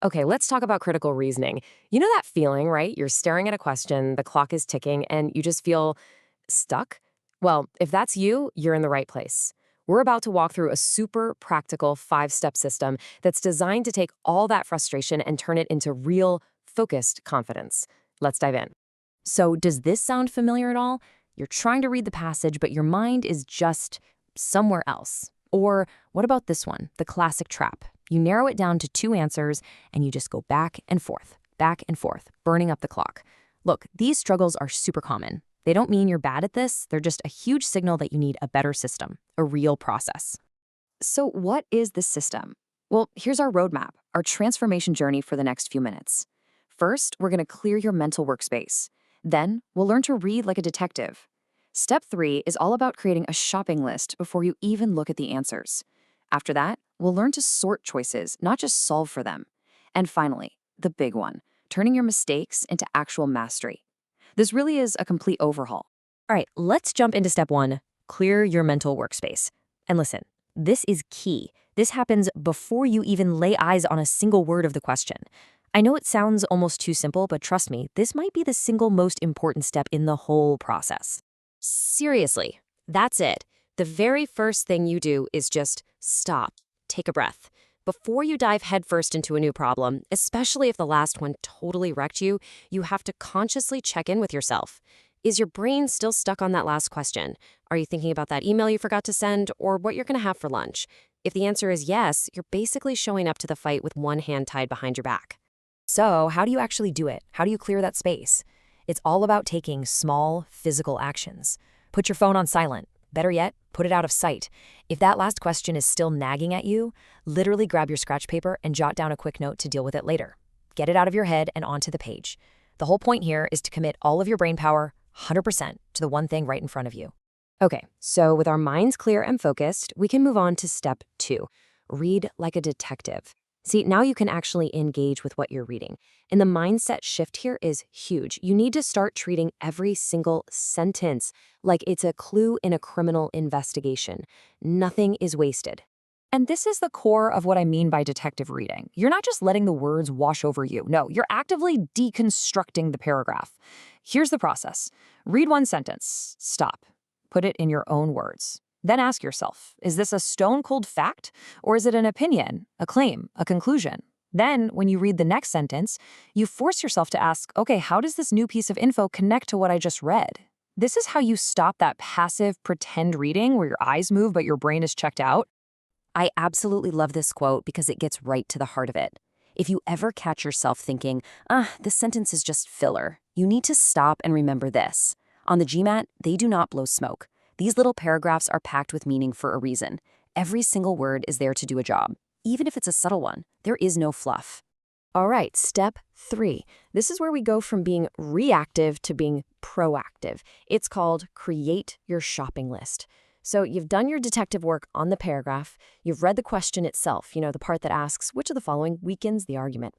Okay, let's talk about critical reasoning. You know that feeling, right? You're staring at a question, the clock is ticking, and you just feel stuck? Well, if that's you, you're in the right place. We're about to walk through a super practical 5-step system that's designed to take all that frustration and turn it into real, focused confidence. Let's dive in. So, does this sound familiar at all? You're trying to read the passage, but your mind is just somewhere else. Or what about this one, the classic trap? You narrow it down to 2 answers, and you just go back and forth, burning up the clock. Look, these struggles are super common. They don't mean you're bad at this, they're just a huge signal that you need a better system, a real process. So, what is this system? Well, here's our roadmap, our transformation journey for the next few minutes. First, we're going to clear your mental workspace. Then, we'll learn to read like a detective. Step 3 is all about creating a shopping list before you even look at the answers. After that, we'll learn to sort choices, not just solve for them. And finally, the big one, turning your mistakes into actual mastery. This really is a complete overhaul. All right, let's jump into step 1, clear your mental workspace. And listen, this is key. This happens before you even lay eyes on a single word of the question. I know it sounds almost too simple, but trust me, this might be the single most important step in the whole process. Seriously, that's it. The very first thing you do is just stop, take a breath. Before you dive headfirst into a new problem, especially if the last one totally wrecked you, you have to consciously check in with yourself. Is your brain still stuck on that last question? Are you thinking about that email you forgot to send or what you're going to have for lunch? If the answer is yes, you're basically showing up to the fight with one hand tied behind your back. So, how do you actually do it? How do you clear that space? It's all about taking small, physical actions. Put your phone on silent. Better yet, put it out of sight. If that last question is still nagging at you, literally grab your scratch paper and jot down a quick note to deal with it later. Get it out of your head and onto the page. The whole point here is to commit all of your brain power, 100%, to the one thing right in front of you. Okay, so with our minds clear and focused, we can move on to step 2. Read like a detective. See, now you can actually engage with what you're reading. And the mindset shift here is huge. You need to start treating every single sentence like it's a clue in a criminal investigation. Nothing is wasted. And this is the core of what I mean by detective reading. You're not just letting the words wash over you. No, you're actively deconstructing the paragraph. Here's the process. Read one sentence, stop, put it in your own words. Then ask yourself, is this a stone-cold fact, or is it an opinion, a claim, a conclusion? Then, when you read the next sentence, you force yourself to ask, okay, how does this new piece of info connect to what I just read? This is how you stop that passive pretend reading where your eyes move but your brain is checked out. I absolutely love this quote because it gets right to the heart of it. If you ever catch yourself thinking, this sentence is just filler, you need to stop and remember this. On the GMAT, they do not blow smoke. These little paragraphs are packed with meaning for a reason. Every single word is there to do a job. Even if it's a subtle one, there is no fluff. All right, step 3. This is where we go from being reactive to being proactive. It's called create your shopping list. So you've done your detective work on the paragraph. You've read the question itself, the part that asks, which of the following weakens the argument?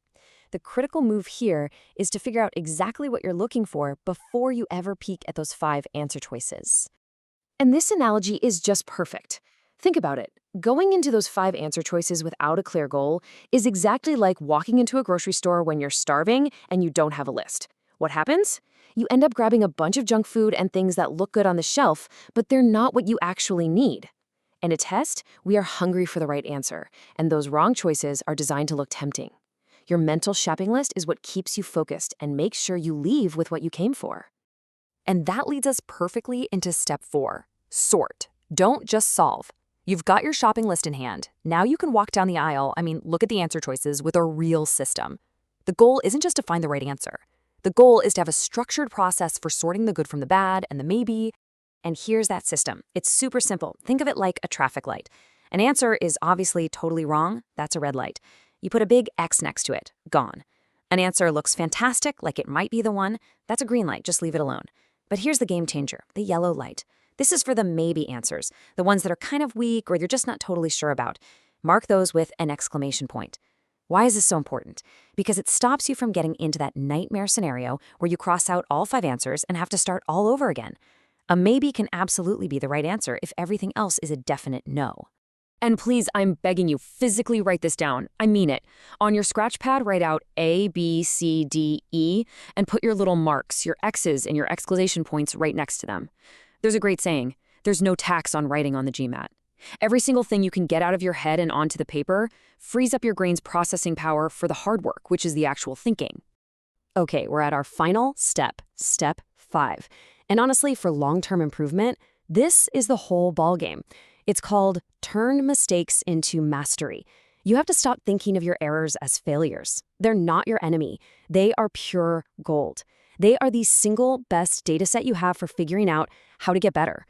The critical move here is to figure out exactly what you're looking for before you ever peek at those 5 answer choices. And this analogy is just perfect. Think about it. Going into those 5 answer choices without a clear goal is exactly like walking into a grocery store when you're starving and you don't have a list. What happens? You end up grabbing a bunch of junk food and things that look good on the shelf, but they're not what you actually need. In a test, we are hungry for the right answer, and those wrong choices are designed to look tempting. Your mental shopping list is what keeps you focused and makes sure you leave with what you came for. And that leads us perfectly into step 4. Sort. Don't just solve. You've got your shopping list in hand. Now you can walk down the aisle, look at the answer choices with a real system. The goal isn't just to find the right answer. The goal is to have a structured process for sorting the good from the bad and the maybe. And here's that system. It's super simple. Think of it like a traffic light. An answer is obviously totally wrong. That's a red light. You put a big X next to it. Gone. An answer looks fantastic, like it might be the one. That's a green light. Just leave it alone. But here's the game changer, the yellow light. This is for the maybe answers, the ones that are kind of weak or you're just not totally sure about. Mark those with an exclamation point. Why is this so important? Because it stops you from getting into that nightmare scenario where you cross out all 5 answers and have to start all over again. A maybe can absolutely be the right answer if everything else is a definite no. And please, I'm begging you, physically write this down. I mean it. On your scratch pad, write out A, B, C, D, E, and put your little marks, your X's, and your exclamation points right next to them. There's a great saying, there's no tax on writing on the GMAT. Every single thing you can get out of your head and onto the paper frees up your brain's processing power for the hard work, which is the actual thinking. Okay, we're at our final step, step 5. And honestly, for long-term improvement, this is the whole ballgame. It's called turn mistakes into mastery. You have to stop thinking of your errors as failures. They're not your enemy. They are pure gold. They are the single best data set you have for figuring out how to get better.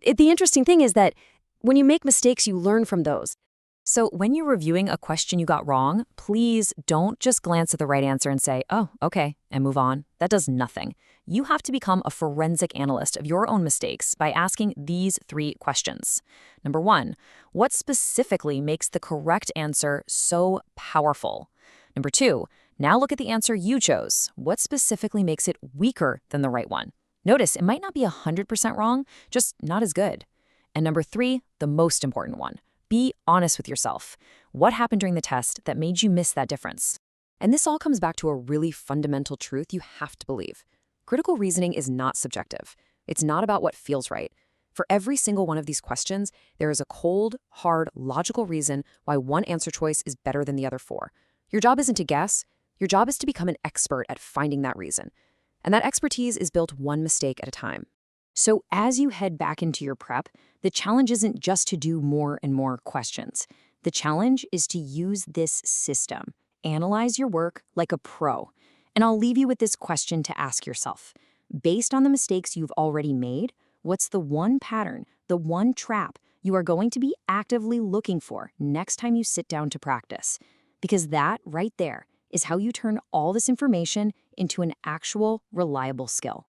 The interesting thing is that when you make mistakes, you learn from those. So when you're reviewing a question you got wrong, please don't just glance at the right answer and say, oh, okay, and move on. That does nothing. You have to become a forensic analyst of your own mistakes by asking these 3 questions. Number 1, what specifically makes the correct answer so powerful? Number 2, now look at the answer you chose. What specifically makes it weaker than the right one? Notice it might not be 100% wrong, just not as good. And number 3, the most important one. Be honest with yourself. What happened during the test that made you miss that difference? And this all comes back to a really fundamental truth you have to believe. Critical reasoning is not subjective. It's not about what feels right. For every single one of these questions, there is a cold, hard, logical reason why one answer choice is better than the other 4. Your job isn't to guess. Your job is to become an expert at finding that reason. And that expertise is built one mistake at a time. So as you head back into your prep, the challenge isn't just to do more and more questions. The challenge is to use this system. Analyze your work like a pro. And I'll leave you with this question to ask yourself. Based on the mistakes you've already made, what's the one pattern, the one trap you are going to be actively looking for next time you sit down to practice? Because that right there is how you turn all this information into an actual reliable skill.